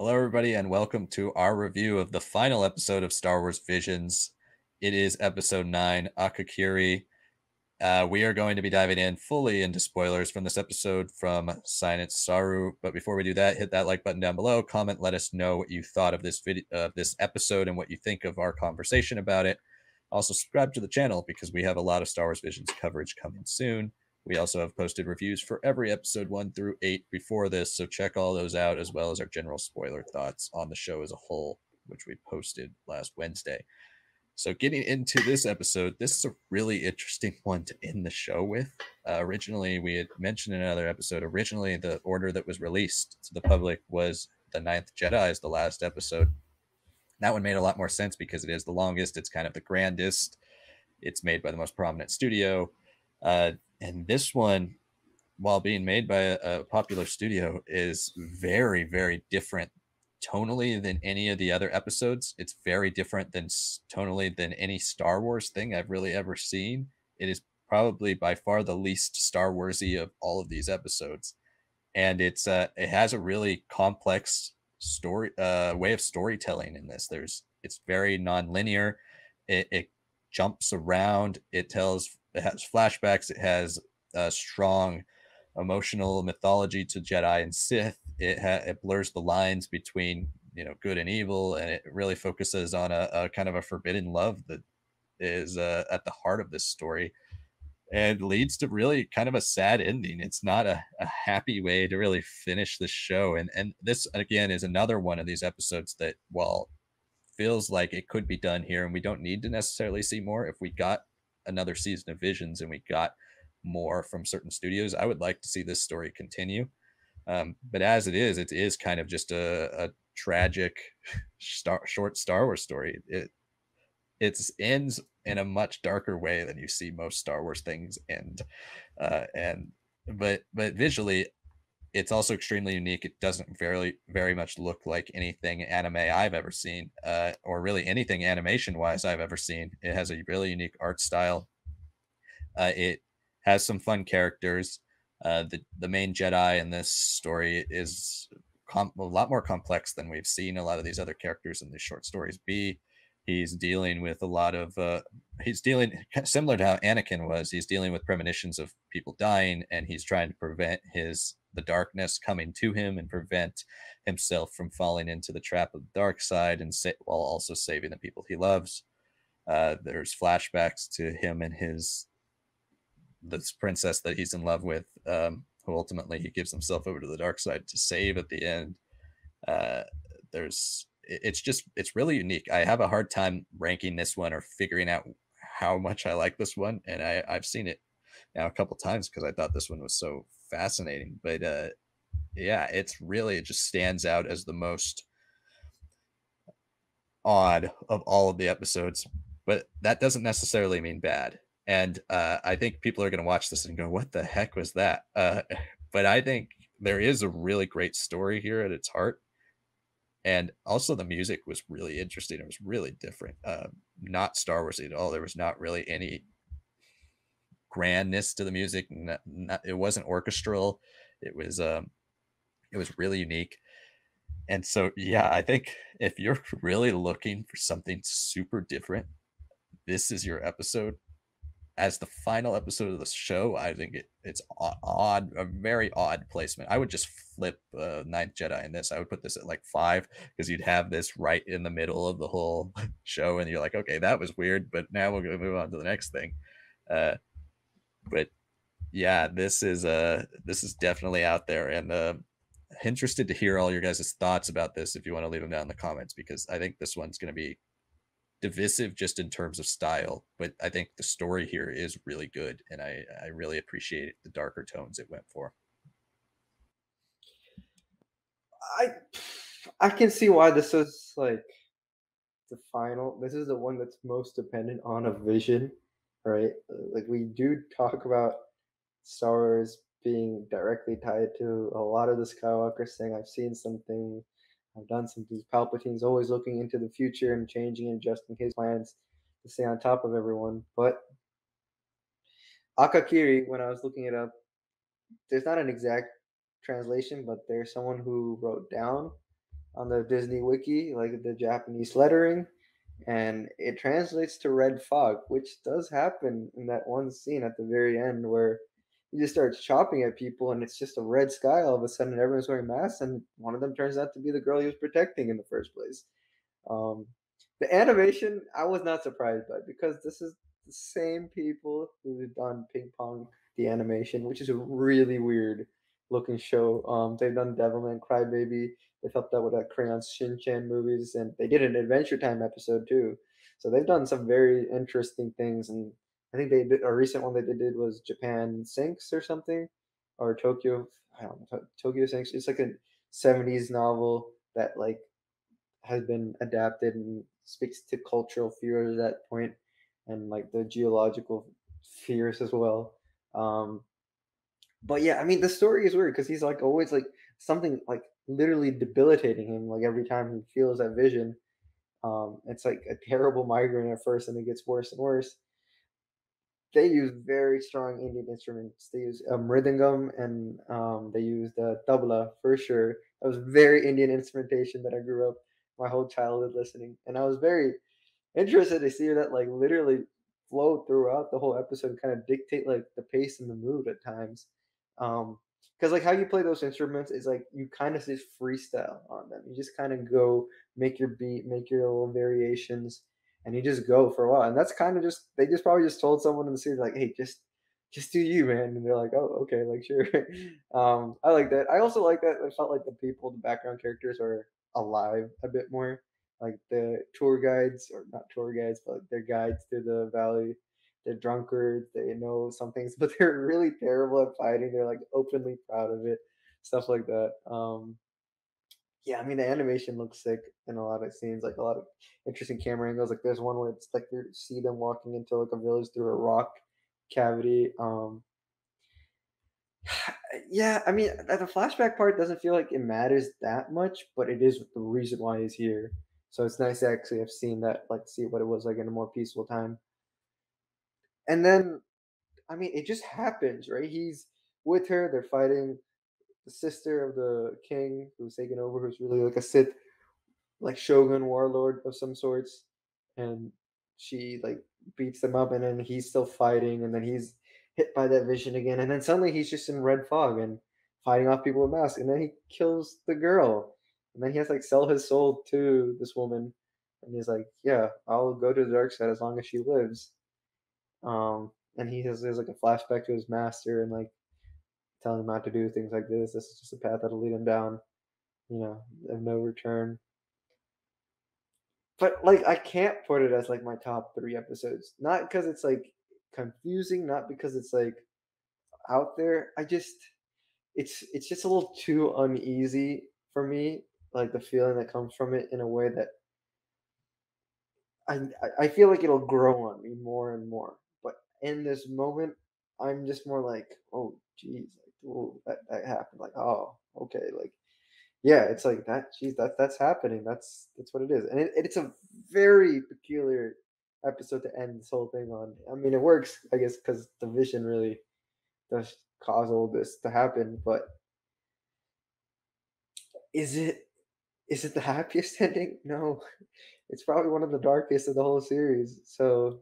Hello, everybody, and welcome to our review of the final episode of Star Wars Visions. It is episode 9, Akakiri. We are going to be diving in fully into spoilers from this episode from Silent Saru. But before we do that, hit that like button down below. Comment, let us know what you thought of this video, this episode, and what you think of our conversation about it. Also, subscribe to the channel because we have a lot of Star Wars Visions coverage coming soon. We also have posted reviews for every episode 1 through 8 before this, so check all those out, as well as our general spoiler thoughts on the show as a whole, which we posted last Wednesday. So getting into this episode, this is a really interesting one to end the show with. Originally, we had mentioned in another episode, originally the order that was released to the public was The Ninth Jedi as the last episode. That one made a lot more sense because it is the longest, it's kind of the grandest, it's made by the most prominent studio. And this one, while being made by a popular studio, is very, very different tonally than any of the other episodes. It's very different than tonally than any Star Wars thing I've really ever seen. It is probably by far the least Star Warsy of all of these episodes, and it has a really complex story way of storytelling in this. It's very nonlinear. It jumps around. It has flashbacks. It has a strong emotional mythology to Jedi and Sith. It blurs the lines between good and evil, and it really focuses on a kind of a forbidden love that is at the heart of this story, and leads to really kind of a sad ending. It's not a happy way to really finish the show, and this again is another one of these episodes that, while feels like it could be done here, and we don't need to necessarily see more. If we got another season of Visions and we got more from certain studios, I would like to see this story continue. But as it is kind of just a tragic short Star Wars story. It ends in a much darker way than you see most Star Wars things end. And but visually, it's also extremely unique. It doesn't very much look like anything anime I've ever seen, or really anything animation wise I've ever seen. It has a really unique art style. It has some fun characters. The main Jedi in this story is a lot more complex than we've seen a lot of these other characters in these short stories be. He's dealing with a lot of he's dealing similar to how Anakin was. He's dealing with premonitions of people dying, and he's trying to prevent the darkness coming to him and prevent himself from falling into the trap of the dark side, and while also saving the people he loves. There's flashbacks to him and this princess that he's in love with, who ultimately he gives himself over to the dark side to save at the end. It's really unique. I have a hard time ranking this one or figuring out how much I like this one, and I've seen it now a couple times because I thought this one was so fascinating. But yeah, it just stands out as the most odd of all of the episodes, but that doesn't necessarily mean bad. And I think people are going to watch this and go, "What the heck was that?" But I think there is a really great story here at its heart, and also the music was really interesting. It was really different, not Star Wars at all. There was not really any grandness to the music. It wasn't orchestral. It was it was really unique. And so, yeah, I think if you're really looking for something super different, this is your episode. As the final episode of the show, I think it's odd, a very odd placement. I would just flip Ninth Jedi in this. I would put this at like 5 because you'd have this right in the middle of the whole show, and you're like, okay, that was weird, but now we're going to move on to the next thing. But yeah, this is definitely out there, and interested to hear all your guys' thoughts about this if you want to leave them down in the comments, because I think this one's going to be divisive just in terms of style, but I think the story here is really good, and I really appreciate the darker tones it went for. I I can see why this is like the final. This is the one that's most dependent on a vision, right? Like we do talk about Star Wars being directly tied to a lot of the Skywalker thing. I've seen something, I've done some things. Palpatine's always looking into the future and changing and adjusting his plans to stay on top of everyone. But Akakiri, when I was looking it up, there's not an exact translation, but there's someone who wrote down on the Disney Wiki, like the Japanese lettering, and it translates to red fog, which does happen in that one scene at the very end where he just starts chopping at people and it's just a red sky all of a sudden and everyone's wearing masks and one of them turns out to be the girl he was protecting in the first place. Um, the animation I was not surprised by because this is the same people who've done Ping Pong the animation, which is a really weird looking show. They've done Devilman Crybaby. They've helped out with that Crayon Shin-chan movies, and they did an Adventure Time episode too. So they've done some very interesting things, and I think they did a recent one that they did was Japan Sinks or something, or Tokyo. I don't know, Tokyo Sinks. It's like a '70s novel that like has been adapted and speaks to cultural fears at that point and like the geological fears as well. Um, but yeah, I mean the story is weird because he's like always like something like literally debilitating him like every time he feels that vision. It's like a terrible migraine at first and it gets worse and worse. They use very strong Indian instruments. They use mridangam and they use the tabla for sure. That was very Indian instrumentation that I grew up my whole childhood listening, and I was very interested to see that like literally flow throughout the whole episode, kind of dictate like the pace and the mood at times. Um, because like how you play those instruments is like you kind of just freestyle on them. You just kind of go make your beat, make your little variations, and you just go for a while. And that's kind of just they just probably just told someone in the series like, hey, just do you, man. And they're like, oh, okay, like sure. I like that. I also like that. I felt like the people, the background characters are alive a bit more like the tour guides or not tour guides, but like they're guides to the valley. They're drunkards. They know some things, but they're really terrible at fighting. They're like openly proud of it, stuff like that. Yeah, I mean the animation looks sick in a lot of scenes, like a lot of interesting camera angles. Like there's one where it's like you see them walking into like a village through a rock cavity. Yeah, I mean the flashback part doesn't feel like it matters that much, but it is the reason why he's here. So it's nice to actually have seen that, like see what it was like in a more peaceful time. And then, I mean, it just happens, right? He's with her. They're fighting the sister of the king who's taken over, who's really like a Sith, like shogun warlord of some sorts, and she like beats them up, and then he's still fighting, and then he's hit by that vision again, and then suddenly he's just in red fog and fighting off people with masks, and then he kills the girl, and then he has to, like sell his soul to this woman, and he's like, "Yeah, I'll go to the dark side as long as she lives." And he has there's like a flashback to his master and like telling him not to do things like this. This is just a path that'll lead him down, of no return. But, like, I can't put it as, like, my top 3 episodes. Not because it's, like, confusing, not because it's, like, out there. It's just a little too uneasy for me, like, the feeling that comes from it in a way that I feel like it'll grow on me more and more. But in this moment, I'm just more like, "Oh, geez, like, ooh, that happened." Like, "Oh, okay." Like, yeah, it's like that. Geez, that's happening. That's what it is, and it's a very peculiar episode to end this whole thing on. I mean, it works, I guess, because the vision really does cause all this to happen. But is it is it the happiest ending? No, it's probably one of the darkest of the whole series. So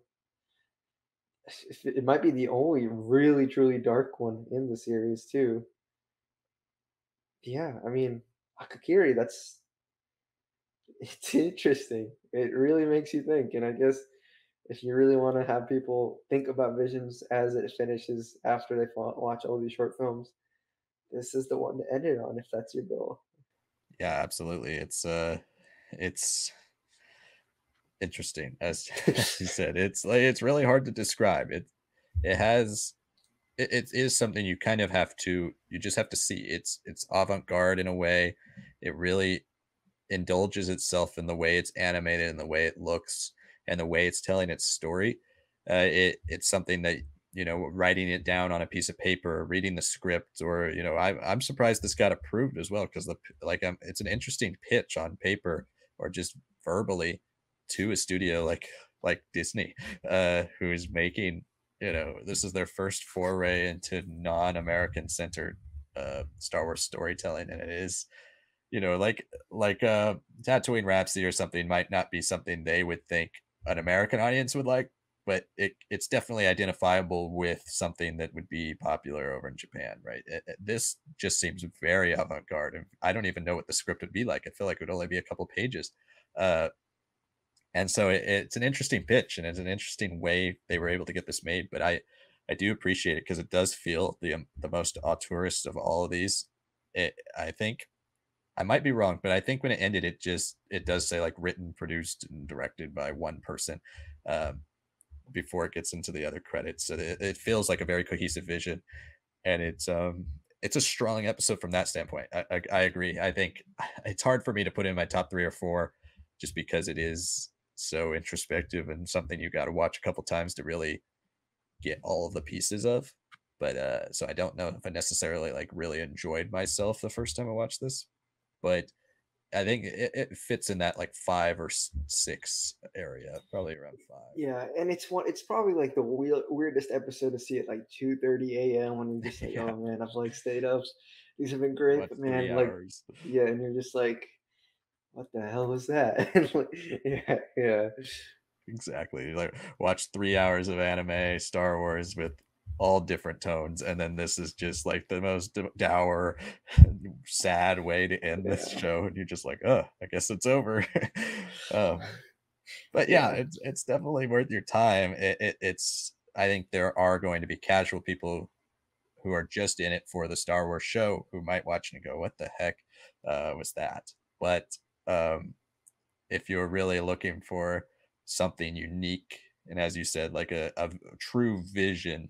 it might be the only really truly dark one in the series too. Yeah, I mean, Akakiri. It's interesting. It really makes you think, and I guess if you really want to have people think about Visions as it finishes after they watch all these short films, this is the one to end it on if that's your goal. Yeah, absolutely. It's interesting as as you said. It's like it's really hard to describe. It has it is something you kind of have to you just have to see. It's avant-garde in a way. It really indulges itself in the way it's animated and the way it looks and the way it's telling its story. It's something that writing it down on a piece of paper, or reading the script, or I'm surprised this got approved as well because it's an interesting pitch on paper or just verbally to a studio like Disney, who is making this is their first foray into non-American centered Star Wars storytelling, and it is Tatooine Rhapsody or something might not be something they would think an American audience would like, but it's definitely identifiable with something that would be popular over in Japan, right? This just seems very avant-garde, and I don't even know what the script would be like. I feel like it would only be a couple pages. Uh, and so it's an interesting pitch, and it's an interesting way they were able to get this made. But I do appreciate it because it does feel the most auteurist of all of these. I think I might be wrong, but I think when it ended, it does say like written, produced, and directed by one person um, before it gets into the other credits. So it feels like a very cohesive vision, and it's a strong episode from that standpoint. I agree. I think it's hard for me to put in my top 3 or 4 just because it is so introspective and something you got to watch a couple times to really get all of the pieces of. But so I don't know if I necessarily like really enjoyed myself the first time I watched this, but I think it fits in that like 5 or 6 area, probably around 5. Yeah, and it's probably like the weirdest episode to see at like 2:30 a.m. when you're just like, Yeah, oh man, I've like stayed up. These have been great, watch but three man, like hours. yeah, and you're just like, what the hell was that? And like, yeah, yeah, Exactly. Like watch 3 hours of anime, Star Wars with all different tones, and then this is just like the most dour, sad way to end this yeah, show, and you're just like, oh, I guess it's over. um, but yeah, yeah, it's definitely worth your time. It's I think there are going to be casual people who are just in it for the Star Wars show who might watch and go, what the heck was that? But if you're really looking for something unique, and as you said, like a true vision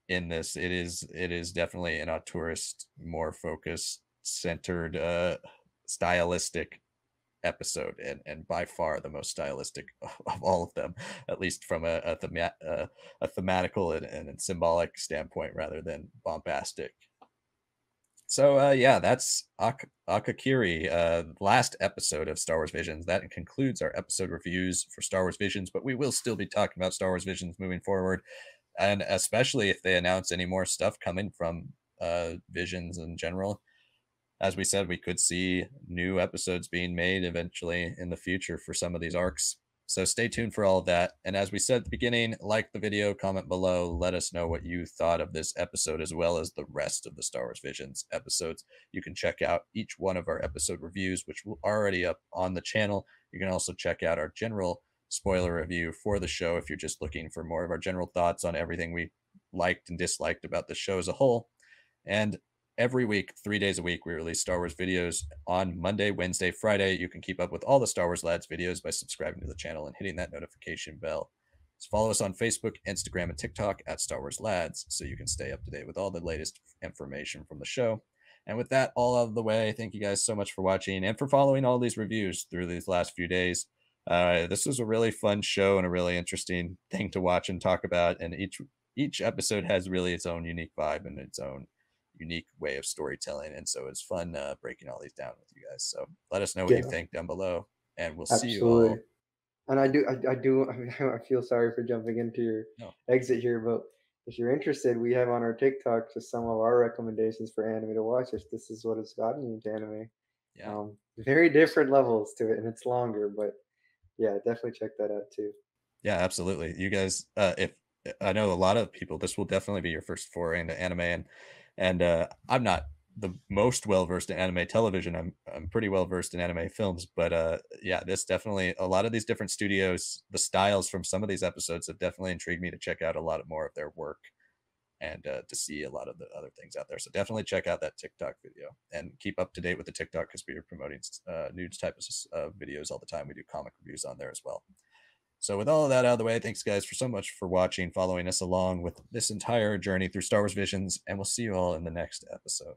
in this, it is definitely an auteurist, more focused, centered, stylistic episode, and by far the most stylistic of all of them, at least from a thematical and symbolic standpoint rather than bombastic. So yeah, that's Akakiri, last episode of Star Wars Visions. That concludes our episode reviews for Star Wars Visions, but we will still be talking about Star Wars Visions moving forward, and especially if they announce any more stuff coming from Visions in general. As we said, we could see new episodes being made eventually in the future for some of these arcs. So stay tuned for all of that. And as we said at the beginning, like the video, comment below, let us know what you thought of this episode as well as the rest of the Star Wars Visions episodes. You can check out each one of our episode reviews, which will already up on the channel. You can also check out our general spoiler review for the show if you're just looking for more of our general thoughts on everything we liked and disliked about the show as a whole. And every week, 3 days a week, we release Star Wars videos on Monday, Wednesday, Friday. You can keep up with all the Star Wars Lads videos by subscribing to the channel and hitting that notification bell. So follow us on Facebook, Instagram, and TikTok at Star Wars Lads so you can stay up to date with all the latest information from the show. And with that all out of the way, thank you guys so much for watching and for following all these reviews through these last few days. This was a really fun show and a really interesting thing to watch and talk about. And each episode has really its own unique vibe and its own unique way of storytelling. And so it's fun breaking all these down with you guys. So let us know what you yeah, think down below, and we'll see you absolutely. all. And I do. I mean, I feel sorry for jumping into your No, exit here, but if you're interested, we have on our TikTok just some of our recommendations for anime to watch. If this is what has gotten you into anime, yeah, very different levels to it, and it's longer, but yeah, definitely check that out too. yeah, absolutely. You guys, if I know a lot of people, this will definitely be your first foray into anime, and I'm not the most well versed in anime television. I'm pretty well versed in anime films, but yeah, this definitely a lot of these different studios, the styles from some of these episodes have definitely intrigued me to check out a lot more of their work and to see a lot of the other things out there. So definitely check out that TikTok video and keep up to date with the TikTok because we are promoting news type of videos all the time. We do comic reviews on there as well. So with all of that out of the way, thanks guys for so much for watching, following us along with this entire journey through Star Wars Visions, and we'll see you all in the next episode.